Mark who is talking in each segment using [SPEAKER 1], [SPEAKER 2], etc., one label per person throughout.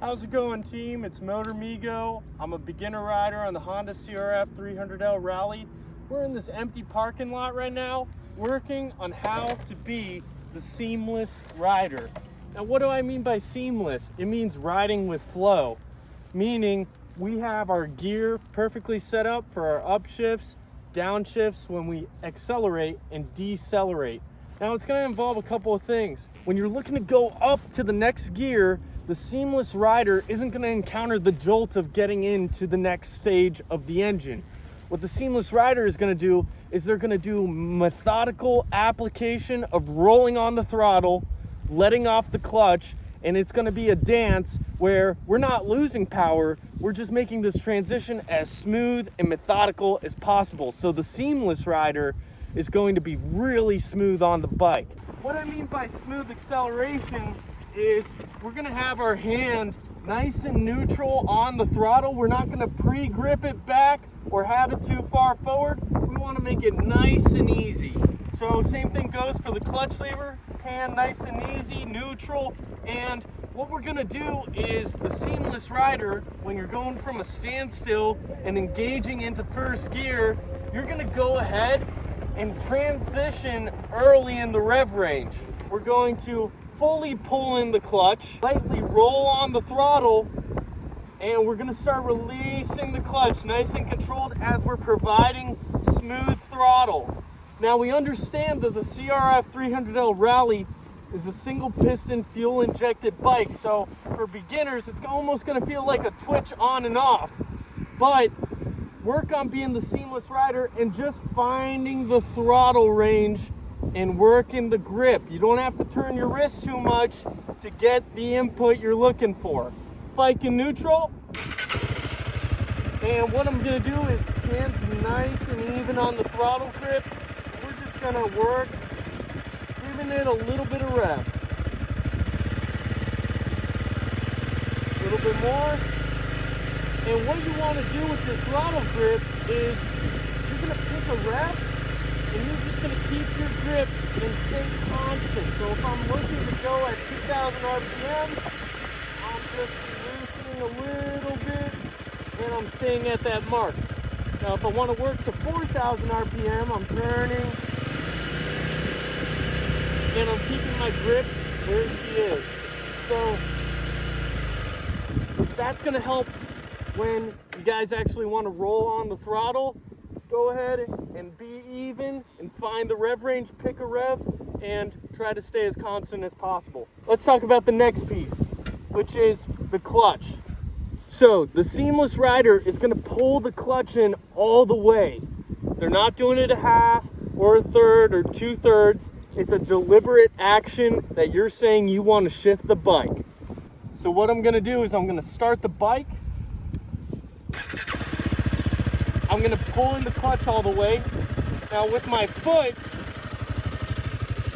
[SPEAKER 1] How's it going, team? It's Motor Migo. I'm a beginner rider on the Honda CRF300L Rally. We're in this empty parking lot right now, working on how to be the seamless rider. Now, what do I mean by seamless? It means riding with flow, meaning we have our gear perfectly set up for our upshifts, downshifts when we accelerate and decelerate. Now, it's going to involve a couple of things. When you're looking to go up to the next gear, the seamless rider isn't going to encounter the jolt of getting into the next stage of the engine. What the seamless rider is going to do is they're going to do methodical application of rolling on the throttle, letting off the clutch, and it's going to be a dance where we're not losing power, we're just making this transition as smooth and methodical as possible. So the seamless rider is going to be really smooth on the bike. What I mean by smooth acceleration is we're going to have our hand nice and neutral on the throttle. We're not going to pre-grip it back or have it too far forward. We want to make it nice and easy. So same thing goes for the clutch lever. Hand nice and easy, neutral. And what we're going to do is the seamless rider, when you're going from a standstill and engaging into first gear, you're going to go ahead and transition early in the rev range. We're going to fully pull in the clutch, lightly roll on the throttle, and we're going to start releasing the clutch nice and controlled as we're providing smooth throttle. Now, we understand that the CRF300L Rally is a single piston fuel injected bike, so for beginners it's almost going to feel like a twitch on and off, but work on being the seamless rider and just finding the throttle range and working the grip. You don't have to turn your wrist too much to get the input you're looking for. Bike in neutral. And what I'm going to do is hands nice and even on the throttle grip. We're just going to work, giving it a little bit of rev. A little bit more. And what you want to do with your throttle grip is you're going to pick a rev and you're just going to keep your grip and stay constant. So if I'm looking to go at 2,000 RPM, I'm just loosening a little bit and I'm staying at that mark. Now if I want to work to 4,000 RPM, I'm turning and I'm keeping my grip where she is. So that's going to help when you guys actually want to roll on the throttle. Go ahead and be even and find the rev range, pick a rev, and try to stay as constant as possible. Let's talk about the next piece, which is the clutch. So the seamless rider is going to pull the clutch in all the way. They're not doing it a half or a third or 2/3. It's a deliberate action that you're saying you want to shift the bike. So what I'm going to do is I'm going to start the bike. I'm going to pull in the clutch all the way. Now with my foot,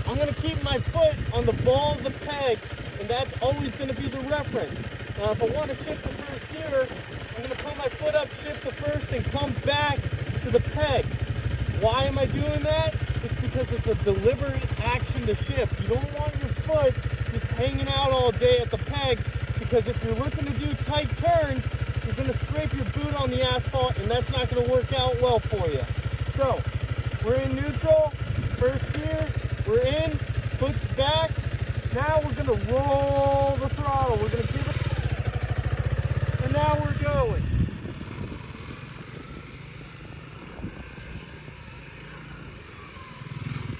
[SPEAKER 1] I'm going to keep my foot on the ball of the peg, and that's always going to be the reference. Now if I want to shift the first gear, I'm going to put my foot up, shift the first, and come back to the peg. Why am I doing that? It's because it's a deliberate action to shift. You don't want your foot just hanging out all day at the peg, because if you're looking to do tight turns, you're going to scrape your boot on the asphalt, and that's not going to work out well for you. So, we're in neutral, first gear, we're in, foot's back. Now we're going to roll the throttle. We're going to give it, and now we're going.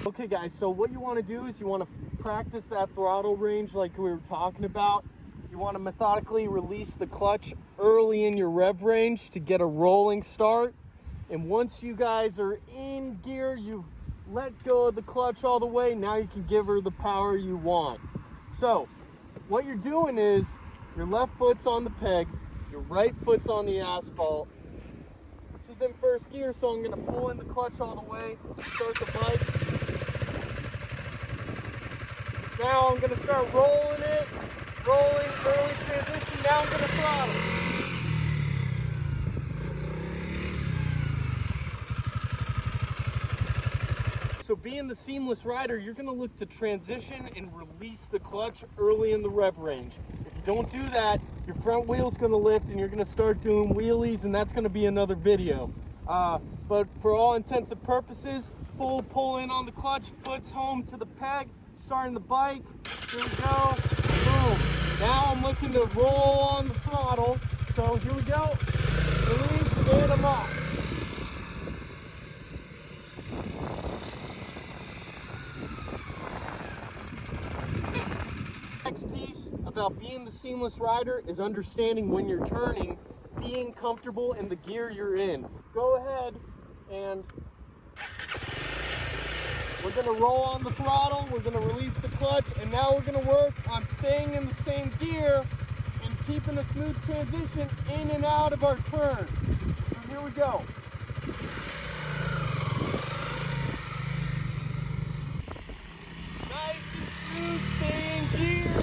[SPEAKER 1] Okay guys, so what you want to do is you want to practice that throttle range like we were talking about. You want to methodically release the clutch early in your rev range to get a rolling start. And once you guys are in gear, you've let go of the clutch all the way, now you can give her the power you want. So what you're doing is your left foot's on the peg, your right foot's on the asphalt. This is in first gear, so I'm going to pull in the clutch all the way, start the bike. Now I'm going to start rolling it. Rolling, early transition, now I'm going to throttle. So being the seamless rider, you're going to look to transition and release the clutch early in the rev range. If you don't do that, your front wheel's gonna lift and you're gonna start doing wheelies, and that's gonna be another video. But for all intents and purposes, full pull in on the clutch, foot's home to the peg, starting the bike. Here we go, boom. Now I'm looking to roll on the throttle. So here we go, release, and I'm off. Next piece about being the seamless rider is understanding when you're turning, being comfortable in the gear you're in. Go ahead and we're gonna roll on the throttle, we're gonna release the clutch, and now we're gonna work on staying in the same gear and keeping a smooth transition in and out of our turns. So here we go. Nice and smooth, stay in gear.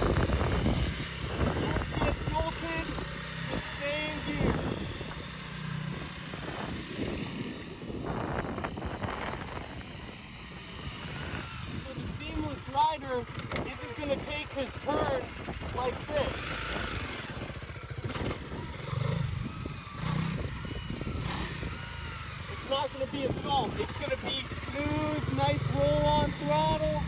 [SPEAKER 1] Don't get jolted, just stay in gear. So the seamless rider isn't going to take his turns like this. It's not going to be a jolt. It's going to be smooth, nice roll on throttle.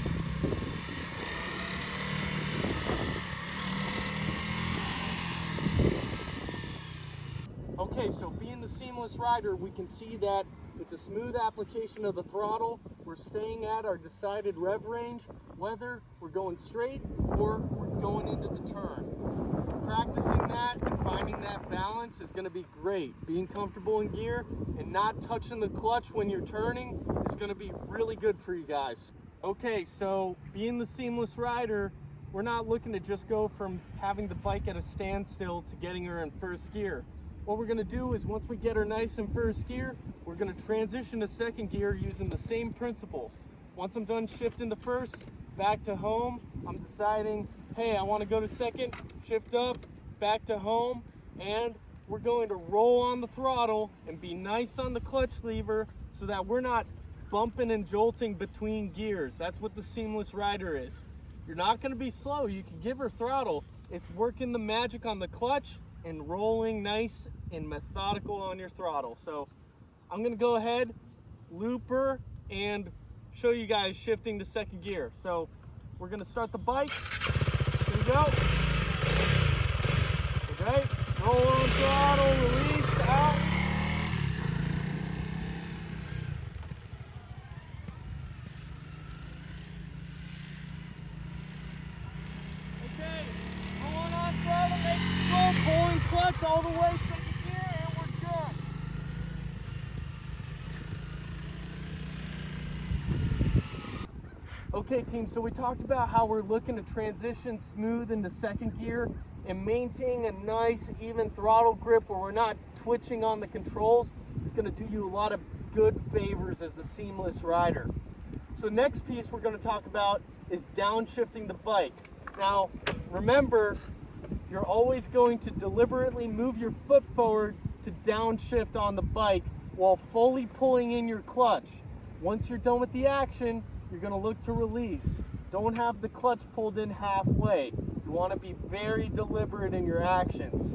[SPEAKER 1] Okay, so being the seamless rider, we can see that it's a smooth application of the throttle. We're staying at our decided rev range, whether we're going straight or we're going into the turn. Practicing that and finding that balance is going to be great. Being comfortable in gear and not touching the clutch when you're turning is going to be really good for you guys. Okay, so being the seamless rider, we're not looking to just go from having the bike at a standstill to getting her in first gear. What we're going to do is once we get her nice in first gear, we're going to transition to second gear using the same principle. Once I'm done shifting to first, back to home, I'm deciding, hey, I want to go to second, shift up, back to home, and we're going to roll on the throttle and be nice on the clutch lever so that we're not bumping and jolting between gears. That's what the seamless rider is. You're not going to be slow. You can give her throttle. It's working the magic on the clutch and rolling nice and methodical on your throttle. So I'm gonna go ahead, loop her, and show you guys shifting to second gear. So we're gonna start the bike. Here we go. Okay, roll on throttle, release, out. Okay, rolling on throttle, make it slow, pulling clutch all the way second gear, and we're good. Okay team, so we talked about how we're looking to transition smooth into second gear and maintain a nice even throttle grip where we're not twitching on the controls. It's going to do you a lot of good favors as the seamless rider. So next piece we're going to talk about is downshifting the bike. Now remember, you're always going to deliberately move your foot forward to downshift on the bike while fully pulling in your clutch. Once you're done with the action, you're going to look to release. Don't have the clutch pulled in halfway. You want to be very deliberate in your actions.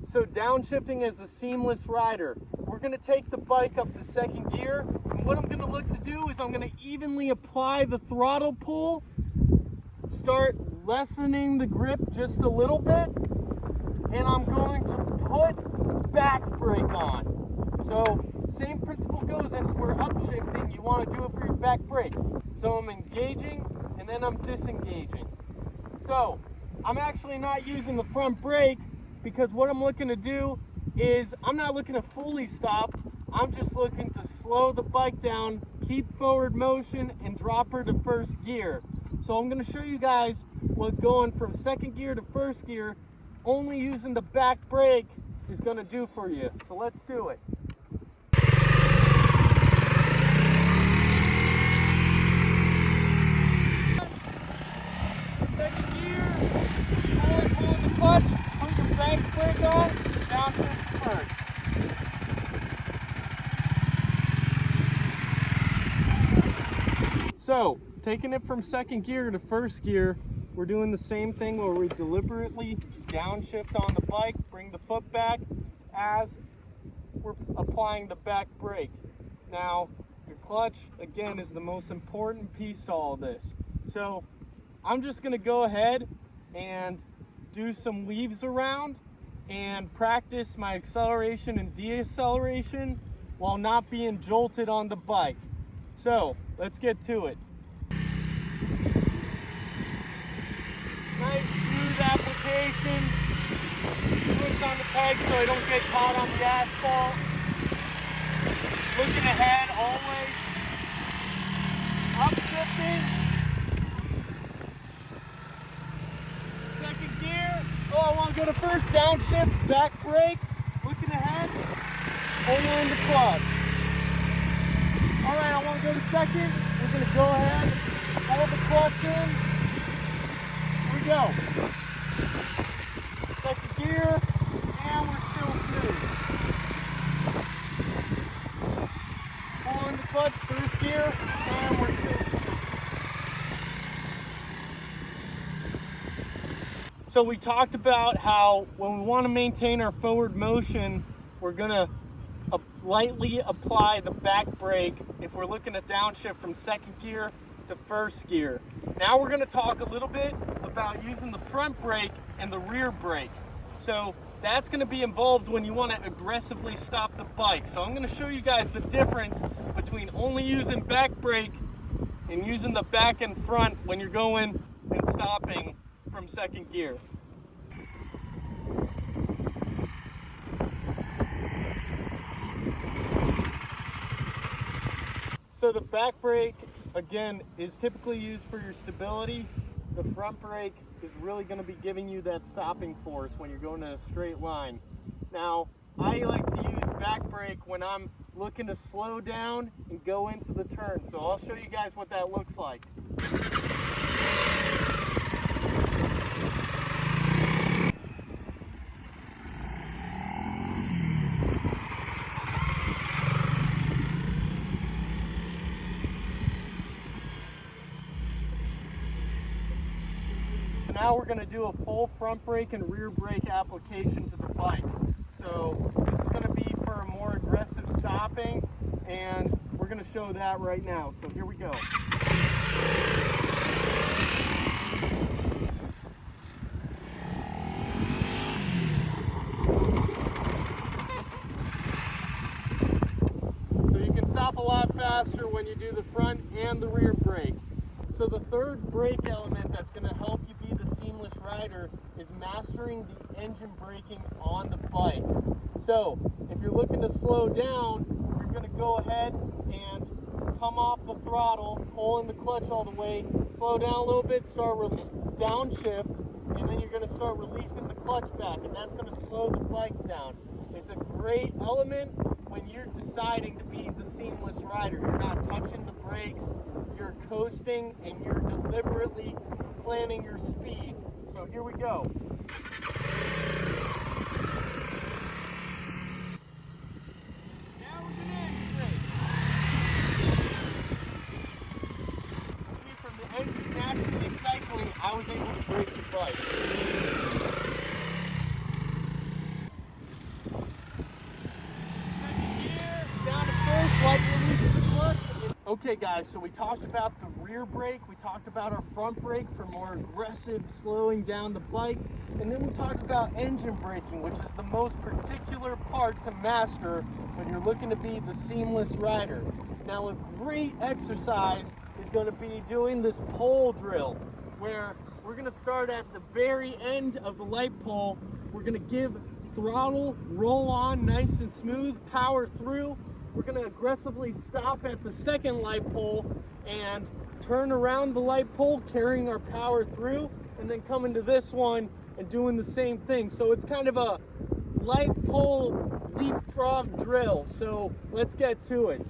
[SPEAKER 1] So downshifting as the seamless rider, we're going to take the bike up to second gear, and what I'm going to look to do is I'm going to evenly apply the throttle pull, start lessening the grip just a little bit, and I'm going to put back brake on. So same principle goes as we're upshifting, you want to do it for your back brake. So I'm engaging and then I'm disengaging. So I'm actually not using the front brake because what I'm looking to do is I'm not looking to fully stop. I'm just looking to slow the bike down, keep forward motion, and drop her to first gear. So I'm going to show you guys what going from second gear to first gear only using the back brake is going to do for you. So let's do it. Second gear, pull the clutch, put your back brake on, downshift first. So, taking it from second gear to first gear, we're doing the same thing where we deliberately downshift on the bike, bring the foot back as we're applying the back brake. Now, your clutch, again, is the most important piece to all this. So I'm just gonna go ahead and do some leaves around and practice my acceleration and deceleration while not being jolted on the bike. So let's get to it. Nice smooth application. Foots on the peg so I don't get caught on the asphalt. Looking ahead always. Upshifting. Second gear. Oh, I want to go to first. Downshift, back brake. Looking ahead. Holding the clutch. All right, I want to go to second. We're going to go ahead. Hold the clutch in. Here we go. Second gear. And we're still smooth. Pulling the clutch, first gear, and we're still. So we talked about how when we want to maintain our forward motion, we're gonna lightly apply the back brake if we're looking to downshift from second gear to first gear. Now we're gonna talk a little bit about using the front brake and the rear brake. So that's going to be involved when you want to aggressively stop the bike. So I'm going to show you guys the difference between only using back brake and using the back and front when you're going and stopping from second gear. So the back brake, again, is typically used for your stability. The front brake is really going to be giving you that stopping force when you're going in a straight line. Now, I like to use back brake when I'm looking to slow down and go into the turn. So I'll show you guys what that looks like. Now we're going to do a full front brake and rear brake application to the bike. So this is going to be for a more aggressive stopping, and we're going to show that right now. So here we go. So you can stop a lot faster when you do the front and the rear brake. So the third brake element that's going to help you be the seamless rider is mastering the engine braking on the bike. So if you're looking to slow down, you're going to go ahead and come off the throttle, pull in the clutch all the way, slow down a little bit, start downshift, and then you're going to start releasing the clutch back, and that's going to slow the bike down. It's a great element when you're deciding to be the seamless rider. You're not touching the brakes, you're coasting, and you're deliberately planning your speed. So here we go. Now we're going to engine brake. See, from the engine naturally cycling, I was able to brake the bike. Okay guys, so we talked about the rear brake, we talked about our front brake for more aggressive slowing down the bike, and then we talked about engine braking, which is the most particular part to master when you're looking to be the seamless rider. Now a great exercise is going to be doing this pole drill, where we're going to start at the very end of the light pole. We're going to give throttle, roll on nice and smooth, power through. We're going to aggressively stop at the second light pole and turn around the light pole, carrying our power through, and then come into this one and doing the same thing. So it's kind of a light pole leapfrog drill. So let's get to it.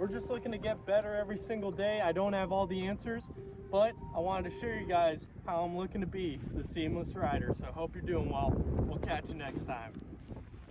[SPEAKER 1] We're just looking to get better every single day. I don't have all the answers, but I wanted to show you guys how I'm looking to be the seamless rider. So I hope you're doing well. We'll catch you next time.